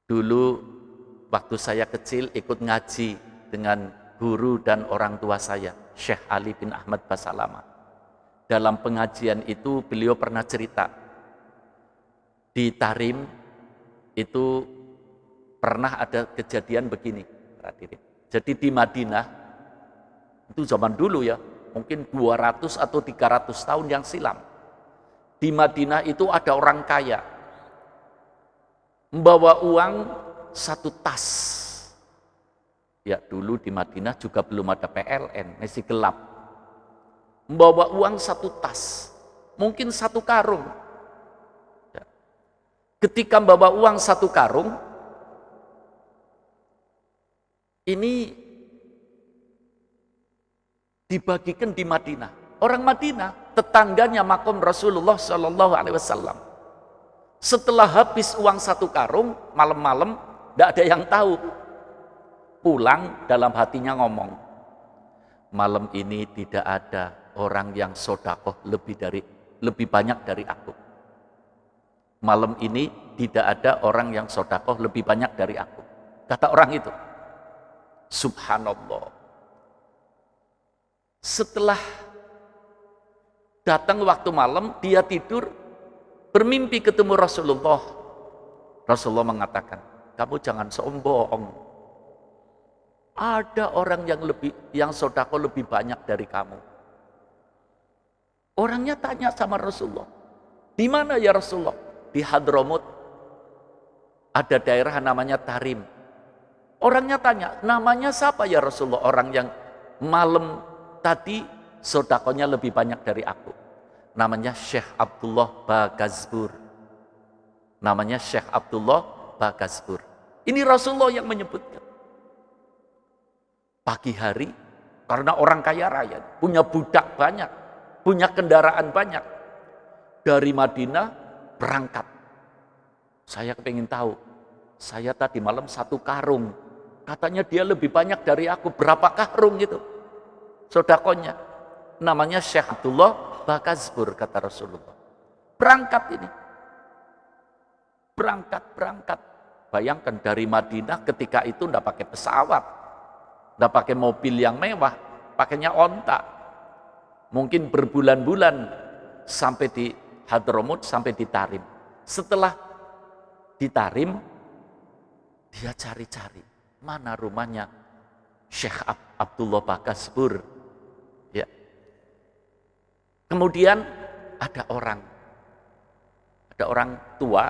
Dulu waktu saya kecil ikut ngaji dengan guru dan orang tua saya, Syekh Ali bin Ahmad Basalama. Dalam pengajian itu beliau pernah cerita, di Tarim itu pernah ada kejadian begini. Jadi di Madinah, itu zaman dulu ya, mungkin 200 atau 300 tahun yang silam. Di Madinah itu ada orang kaya, membawa uang 1 tas. Ya dulu di Madinah juga belum ada PLN, masih gelap. Membawa uang 1 tas, mungkin 1 karung. Ya. Ketika membawa uang 1 karung, ini dibagikan di Madinah. Orang Madinah, tetangganya makom Rasulullah Shallallahu Alaihi Wasallam. Setelah habis uang 1 karung, malam-malam tidak ada yang tahu. Pulang dalam hatinya ngomong, malam ini tidak ada orang yang sodakoh lebih banyak dari aku. Malam ini tidak ada orang yang sodakoh lebih banyak dari aku. Kata orang itu. Subhanallah. Setelah datang waktu malam, dia tidur, bermimpi ketemu Rasulullah. Rasulullah mengatakan, kamu jangan sombong. Ada orang yang sedekah lebih banyak dari kamu. Orangnya tanya sama Rasulullah, di mana ya Rasulullah? Di Hadramut. Ada daerah namanya Tarim. Orangnya tanya, namanya siapa ya Rasulullah? Orang yang malam tadi sedekahnya lebih banyak dari aku. Namanya Syekh Abdullah Bagazbur. Namanya Syekh Abdullah Bagazbur. Ini Rasulullah yang menyebutkan. Pagi hari, karena orang kaya raya, punya budak banyak, punya kendaraan banyak. Dari Madinah berangkat. Saya pengen tahu, saya tadi malam 1 karung. Katanya dia lebih banyak dari aku, berapa karung itu? Sodakonya. Namanya Syekh Abdullah Bagazbur, kata Rasulullah. Berangkat ini. Berangkat. Bayangkan dari Madinah ketika itu tidak pakai pesawat. Tidak pakai mobil yang mewah, pakainya onta. Mungkin berbulan-bulan sampai di Hadramut, sampai di Tarim. Setelah di Tarim, dia cari-cari mana rumahnya Syekh Abdullah Bagazbur. Ya. Kemudian ada orang tua,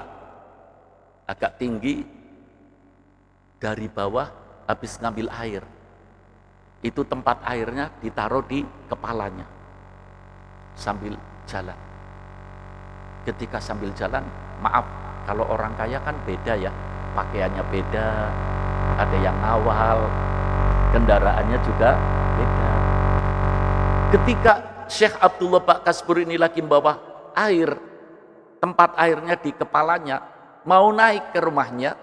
agak tinggi, dari bawah habis ngambil air. Itu tempat airnya ditaruh di kepalanya sambil jalan. Ketika sambil jalan, maaf, kalau orang kaya kan beda ya, pakaiannya beda, ada yang awal, kendaraannya juga beda. Ketika Syekh Abdullah Bagazbur ini lagi membawa air, tempat airnya di kepalanya, mau naik ke rumahnya,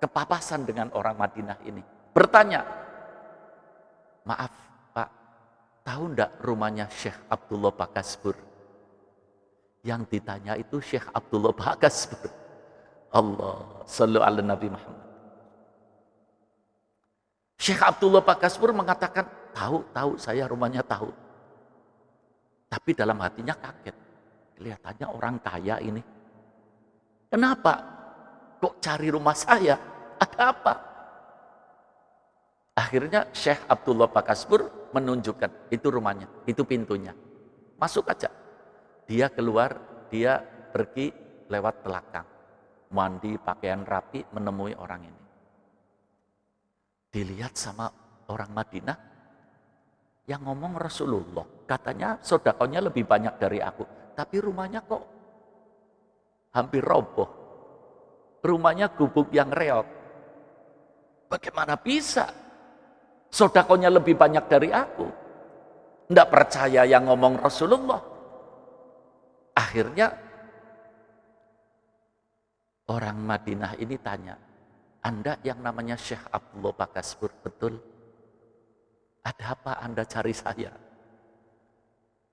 kepapasan dengan orang Madinah ini. Bertanya, maaf Pak, tahu enggak rumahnya Syekh Abdullah Bagazbur? Yang ditanya itu Syekh Abdullah Bagazbur. Allah, sallu ala Nabi Muhammad. Syekh Abdullah Bagazbur mengatakan, tahu, saya rumahnya tahu. Tapi dalam hatinya kaget. Kelihatannya orang kaya ini. Kenapa? Kok cari rumah saya? Ada apa? Akhirnya Syekh Abdullah Bagazbur menunjukkan, itu rumahnya, itu pintunya. Masuk aja. Dia keluar, dia pergi lewat belakang. Mandi, pakaian rapi, menemui orang ini. Dilihat sama orang Madinah, yang ngomong Rasulullah. Katanya sedekahnya lebih banyak dari aku. Tapi rumahnya kok hampir roboh. Rumahnya gubuk yang reot. Bagaimana bisa? Sedekahnya lebih banyak dari aku. Tidak percaya yang ngomong Rasulullah. Akhirnya orang Madinah ini tanya, Anda yang namanya Syekh Abdullah Bagazbur, betul? Ada apa Anda cari saya?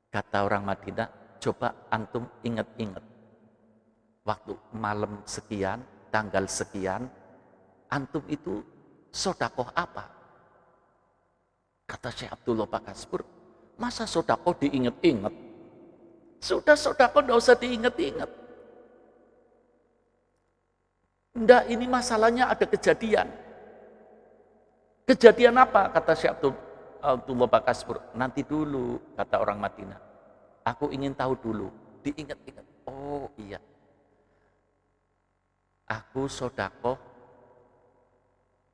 Kata orang Madinah, coba antum ingat-ingat. Waktu malam sekian, tanggal sekian, antum itu sodakoh apa? Kata Syekh Abdullah Bakaspur, masa sodakoh diinget-inget? Sudah sodakoh tidak usah diinget-inget. Enggak, ini masalahnya ada kejadian. Kejadian apa? Kata Syekh Abdullah Bakaspur. Nanti dulu, kata orang Madinah. Aku ingin tahu dulu. Diingat-ingat. Oh iya. Aku sodakoh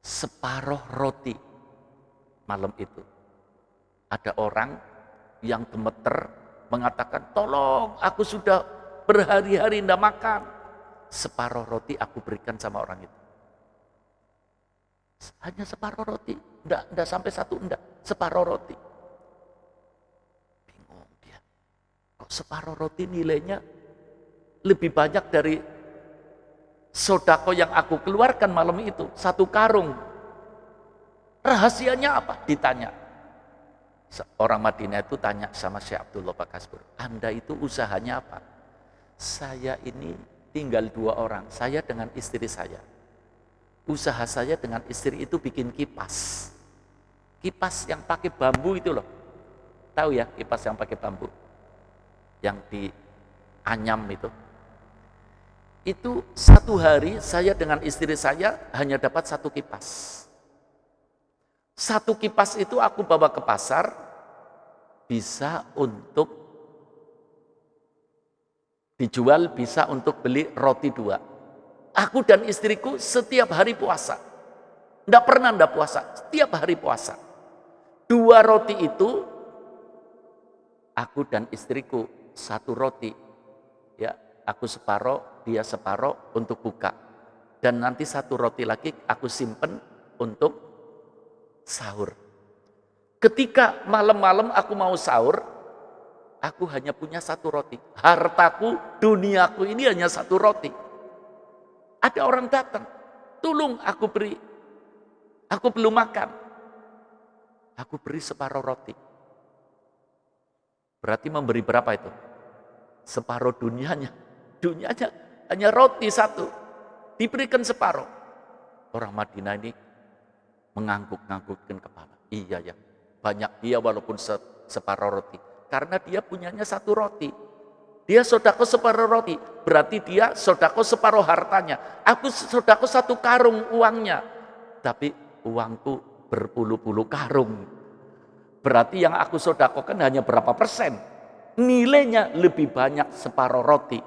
separuh roti malam itu. Ada orang yang gemeter mengatakan, tolong, aku sudah berhari-hari tidak makan. Separuh roti aku berikan sama orang itu. Hanya separuh roti, enggak sampai satu, enggak, separuh roti. Bingung dia, kok separuh roti nilainya lebih banyak dari sodako yang aku keluarkan malam itu, satu karung. Rahasianya apa? Ditanya. Orang Madinah itu tanya sama Syekh Abdullah Bakaspur, Anda itu usahanya apa? Saya ini tinggal 2 orang, saya dengan istri saya. Usaha saya dengan istri itu bikin kipas. Kipas yang pakai bambu itu loh. Tahu ya kipas yang pakai bambu? Yang dianyam itu. Itu satu hari saya dengan istri saya hanya dapat 1 kipas. 1 kipas itu aku bawa ke pasar, bisa untuk dijual, bisa untuk beli roti 2. Aku dan istriku setiap hari puasa. Tidak pernah tidak puasa, setiap hari puasa. 2 roti itu, aku dan istriku 1 roti. Ya, aku separuh, dia separuh untuk buka. Dan nanti 1 roti lagi aku simpen untuk sahur. Ketika malam-malam aku mau sahur, aku hanya punya 1 roti. Hartaku, duniaku ini hanya 1 roti. Ada orang datang, tolong aku beri. Aku belum makan. Aku beri separuh roti. Berarti memberi berapa itu? Separuh dunianya. Dunianya hanya roti 1. Diberikan separuh. Orang Madinah ini mengangguk-nganggukkan kepala. Iya ya, banyak dia walaupun separuh roti. Karena dia punyanya 1 roti. Dia sodako separuh roti, berarti dia sodako separuh hartanya. Aku sodako 1 karung uangnya, tapi uangku berpuluh-puluh karung. Berarti yang aku sodakokan hanya berapa persen? Nilainya lebih banyak separuh roti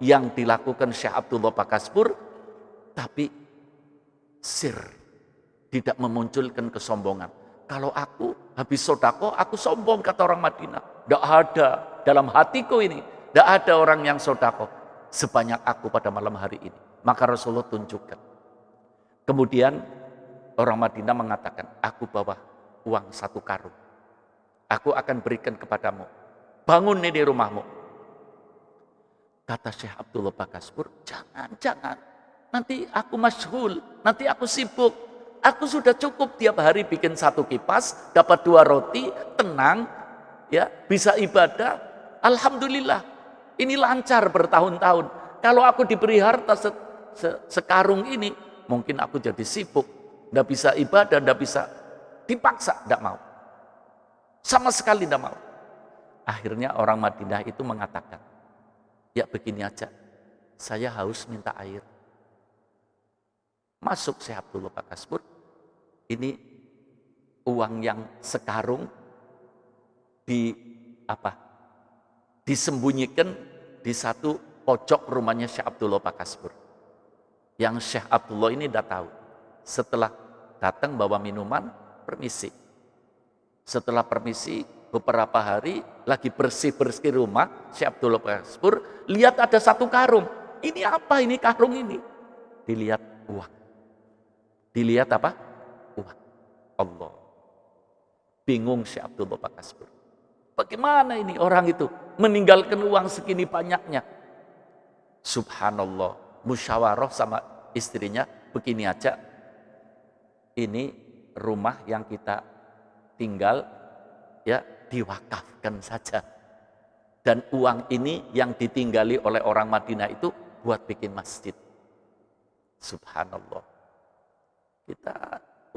yang dilakukan Syekh Abdullah Bakaspur, tapi sir, tidak memunculkan kesombongan. Kalau aku habis sodako, aku sombong, kata orang Madinah. Tidak ada dalam hatiku ini. Tidak ada orang yang sodako sebanyak aku pada malam hari ini. Maka Rasulullah tunjukkan. Kemudian orang Madinah mengatakan, aku bawa uang 1 karung. Aku akan berikan kepadamu. Bangun ini rumahmu. Kata Syekh Abdullah Bakaspur, jangan. Nanti aku masyhul, nanti aku sibuk. Aku sudah cukup tiap hari bikin 1 kipas, dapat 2 roti, tenang, ya, bisa ibadah. Alhamdulillah. Ini lancar bertahun-tahun. Kalau aku diberi harta sekarung ini, mungkin aku jadi sibuk. Tidak bisa ibadah, tidak bisa. Dipaksa, tidak mau. Sama sekali tidak mau. Akhirnya orang Madinah itu mengatakan, ya begini aja, saya haus minta air. Masuk Syekh Abdullah Bakaspur, ini uang yang sekarung disembunyikan di 1 pojok rumahnya Syekh Abdullah Bakaspur. Yang Syekh Abdullah ini tidak tahu. Setelah datang bawa minuman, permisi. Setelah permisi, beberapa hari lagi bersih-bersih rumah Syekh Abdullah Bakaspur, lihat ada 1 karung. Ini apa ini karung ini? Dilihat uang. Dilihat apa? Uang. Allah. Bingung Syekh Abdullah Bakaspur. Bagaimana ini orang itu meninggalkan uang segini banyaknya? Subhanallah, musyawarah sama istrinya, begini aja, ini rumah yang kita tinggal, ya, diwakafkan saja. Dan uang ini yang ditinggali oleh orang Madinah itu buat bikin masjid. Subhanallah. Kita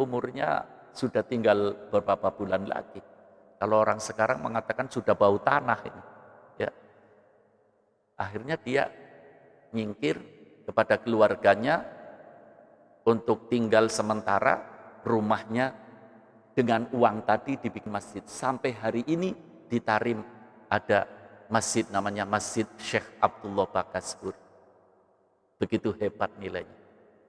umurnya sudah tinggal beberapa bulan lagi. Kalau orang sekarang mengatakan sudah bau tanah ini, ya. Akhirnya dia nyingkir kepada keluarganya untuk tinggal sementara, rumahnya dengan uang tadi dibikin masjid. Sampai hari ini di Tarim ada masjid namanya Masjid Syekh Abdullah Bakaspur. Begitu hebat nilainya.